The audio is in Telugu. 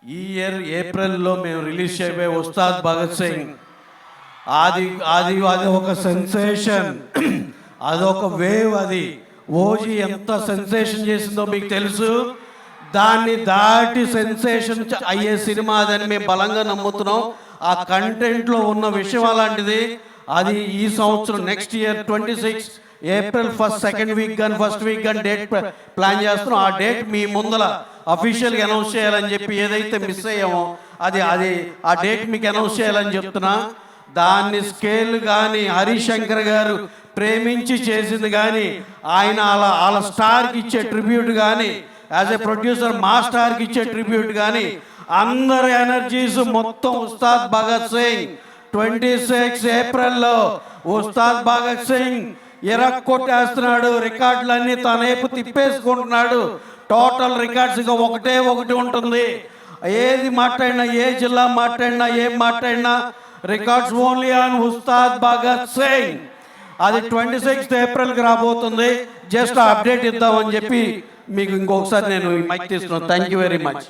ఈ ఇయర్ ఏప్రిల్లో మేము రిలీజ్ చేయబోయే ఉస్తాద్ భగత్ సింగ్ అది అది అది ఒక సెన్సేషన్, అదొక వేవ్. అది ఓజీ ఎంత సెన్సేషన్ చేసిందో మీకు తెలుసు. దాన్ని దాటి సెన్సేషన్ అయ్యే సినిమా అదని మేము బలంగా నమ్ముతున్నాం. ఆ కంటెంట్లో ఉన్న విషయం అలాంటిది. అది ఈ సంవత్సరం next year 26 April second week కానీ ఫస్ట్ వీక్ కానీ డేట్ ప్లాన్ చేస్తున్నాం. ఆ డేట్ మీ ముందర అఫీషియల్గా అనౌన్స్ చేయాలని చెప్పి ఏదైతే మిస్ అయ్యామో అది ఆ డేట్ మీకు అనౌన్స్ చేయాలని చెప్తున్నా. దాన్ని స్కేల్ కానీ హరిశంకర్ గారు ప్రేమించి చేసింది కానీ, ఆయన వాళ్ళ స్టార్కి ఇచ్చే ట్రిబ్యూట్ కానీ, యాజ్ ఎ ప్రొడ్యూసర్ మా స్టార్కి ఇచ్చే ట్రిబ్యూట్ కానీ, అందరి ఎనర్జీస్ మొత్తం ఉస్తాద్ భగత్ సింగ్ 26 ఏప్రిల్లో ఉస్తాద్ భగత్ సింగ్ కొట్టేస్తున్నాడు. రికార్డులన్నీ తన వైపు తిప్పేసుకుంటున్నాడు. టోటల్ రికార్డ్స్ ఇక ఒకటి ఉంటుంది. ఏది మాట్లాడినా, ఏ జిల్లా మాట్లాడినా, ఏం మాట్లాడినా records only on Ustaad Bhagat Singh. అది 26 ఏప్రిల్కి రాబోతుంది. జస్ట్ అప్డేట్ ఇద్దామని చెప్పి మీకు ఇంకొకసారి నేను మైక్ తీస్తున్నాను. Thank you very much.